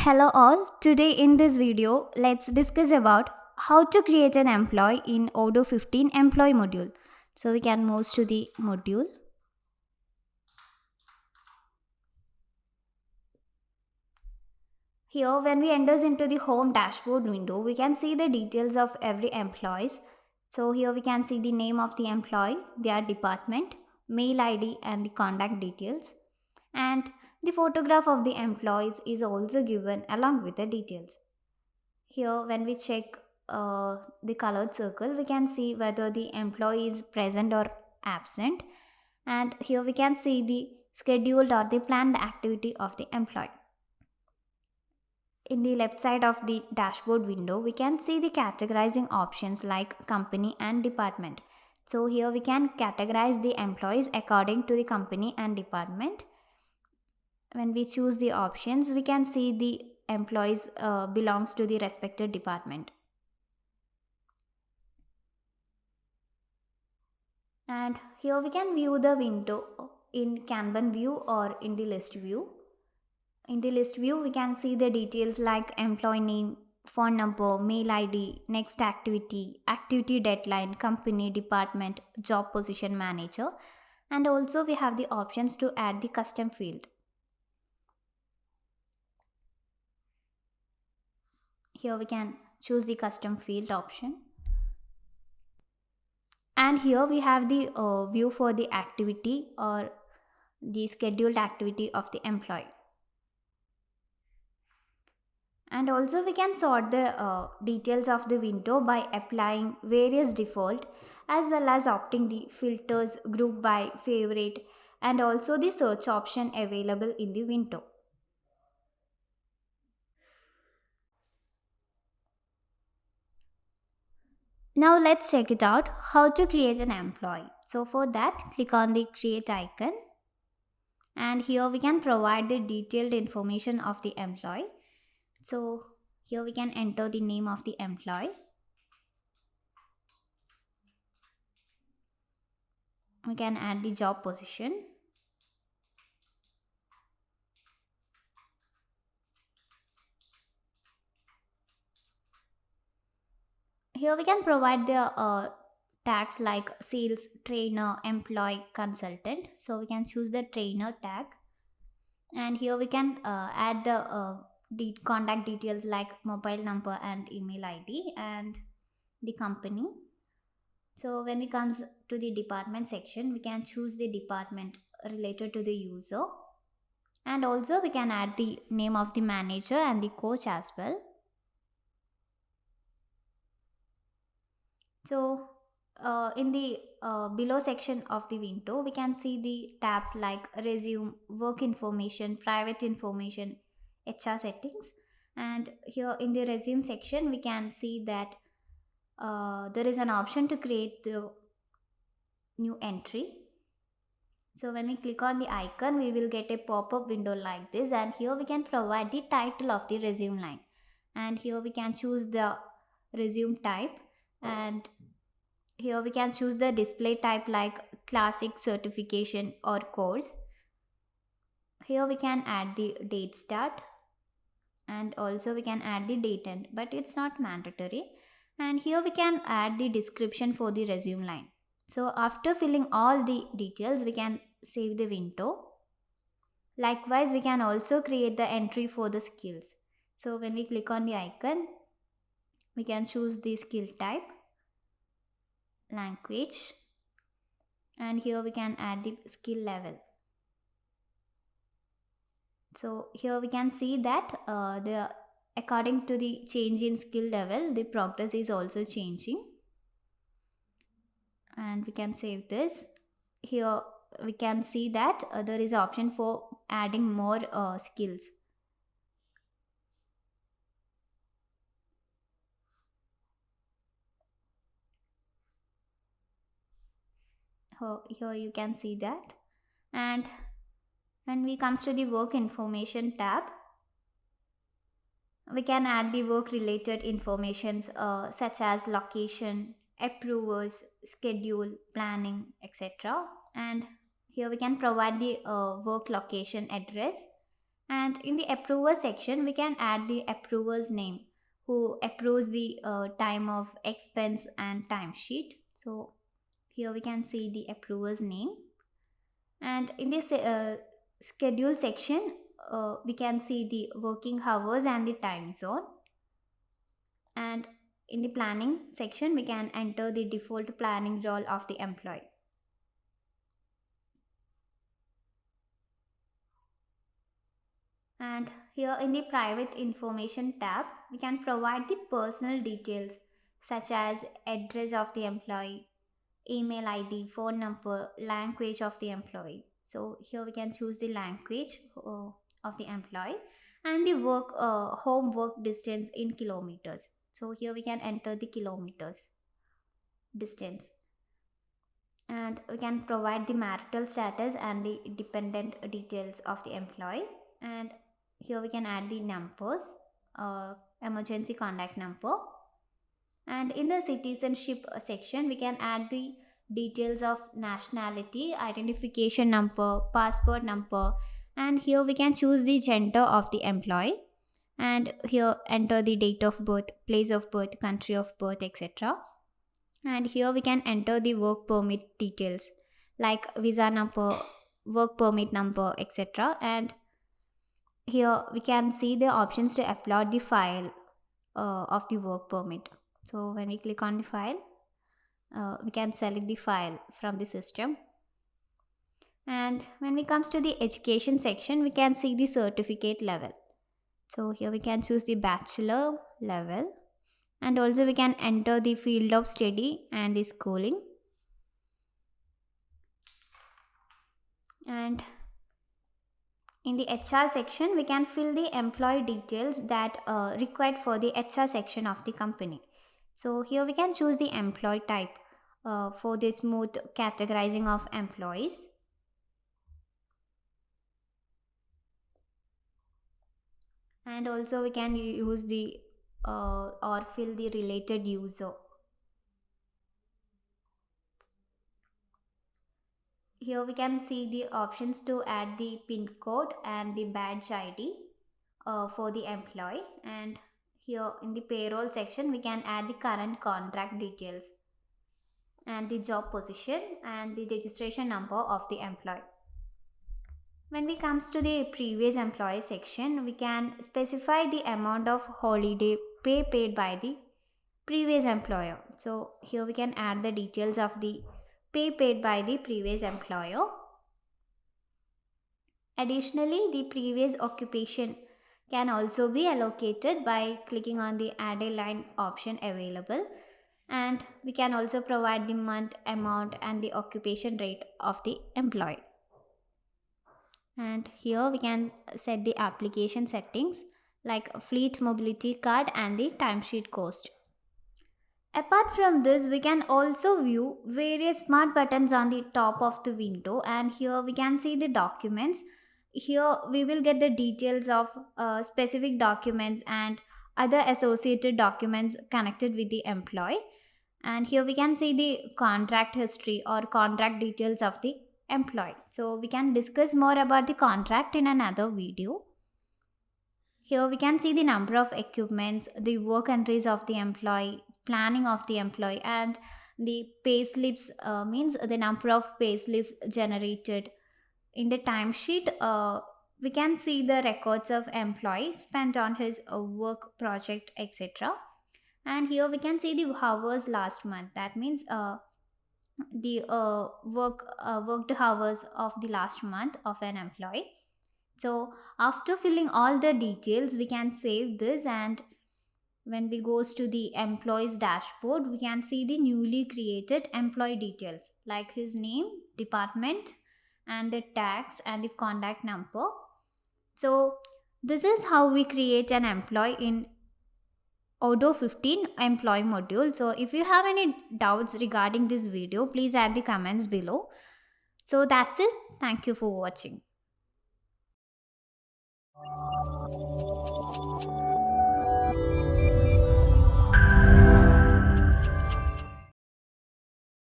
Hello all. Today in this video, let's discuss about how to create an employee in Odoo 15 employee module. So we can move to the module. Here when we enters into the home dashboard window, we can see the details of every employees. So here we can see the name of the employee, their department, mail ID and the contact details. And the photograph of the employees is also given along with the details. Here, when we check the colored circle, we can see whether the employee is present or absent. And here we can see the scheduled or the planned activity of the employee. In the left side of the dashboard window, we can see the categorizing options like company and department. So here we can categorize the employees according to the company and department. When we choose the options, we can see the employees belongs to the respected department. And here we can view the window in Kanban view or in the list view. In the list view, we can see the details like employee name, phone number, mail ID, next activity, activity deadline, company, department, job position manager. And also we have the options to add the custom field. Here we can choose the custom field option. And here we have the view for the activity or the scheduled activity of the employee. And also we can sort the details of the window by applying various default as well as opting the filters group by favorite and also the search option available in the window. Now let's check it out how to create an employee. So for that, click on the create icon, and here we can provide the detailed information of the employee. So here we can enter the name of the employee. We can add the job position. Here we can provide the tags like sales, trainer, employee, consultant. So we can choose the trainer tag, and here we can add the contact details like mobile number and email ID and the company. So when it comes to the department section, we can choose the department related to the user, and also we can add the name of the manager and the coach as well. So in the below section of the window, we can see the tabs like resume, work information, private information, HR settings. And here in the resume section, we can see that there is an option to create the new entry. So when we click on the icon, we will get a pop-up window like this, and here we can provide the title of the resume line. And here we can choose the resume type, and here we can choose the display type like classic, certification or course. Here we can add the date start, and also we can add the date end, but it's not mandatory. And here we can add the description for the resume line. So after filling all the details, we can save the window. Likewise, we can also create the entry for the skills. So when we click on the icon, we can choose the skill type, language, and here we can add the skill level. So here we can see that the according to the change in skill level, the progress is also changing. And we can save this. Here we can see that there is option for adding more skills. Here you can see that. And when we comes to the work information tab, we can add the work related informations such as location, approvers, schedule, planning, etc. And here we can provide the work location address, And in the approver section, we can add the approver's name who approves the time of expense and timesheet. So here we can see the approver's name. And in this schedule section, we can see the working hours and the time zone. And in the planning section, we can enter the default planning role of the employee. And here in the private information tab, we can provide the personal details such as address of the employee, email ID, phone number, language of the employee. So here we can choose the language of the employee and the home work distance in kilometers. So here we can enter the kilometers distance, and we can provide the marital status and the dependent details of the employee. And here we can add the numbers, emergency contact number. And in the citizenship section, we can add the details of nationality, identification number, passport number, and here we can choose the gender of the employee. And here enter the date of birth, place of birth, country of birth, etc. And here we can enter the work permit details like visa number, work permit number, etc. And here we can see the options to upload the file of the work permit. So when we click on the file, we can select the file from the system. And when we comes to the education section, we can see the certificate level. So here we can choose the bachelor level, and also we can enter the field of study and the schooling. And in the HR section, we can fill the employee details that required for the HR section of the company. So here we can choose the employee type for the smooth categorizing of employees. And also we can use the or fill the related user. Here we can see the options to add the pin code and the badge ID for the employee. And here in the payroll section, we can add the current contract details and the job position and the registration number of the employee. When we comes to the previous employee section, we can specify the amount of holiday pay paid by the previous employer. So here we can add the details of the pay paid by the previous employer. Additionally, the previous occupation can also be allocated by clicking on the add a line option available. And we can also provide the month, amount, and the occupation rate of the employee. And here we can set the application settings like fleet mobility card and the timesheet cost. Apart from this, we can also view various smart buttons on the top of the window, and here we can see the documents. Here we will get the details of specific documents and other associated documents connected with the employee. And here we can see the contract history or contract details of the employee. So we can discuss more about the contract in another video. Here we can see the number of equipments, the work entries of the employee, planning of the employee, and the pay slips means the number of pay slips generated. In the timesheet, we can see the records of employee spent on his work project, etc. And here we can see the hours last month. That means the worked hours of the last month of an employee. So after filling all the details, we can save this, and when we goes to the employees dashboard, we can see the newly created employee details like his name, department, and the tax and the contact number. So this is how we create an employee in Odoo 15 employee module. So if you have any doubts regarding this video, please add the comments below. So that's it. Thank you for watching.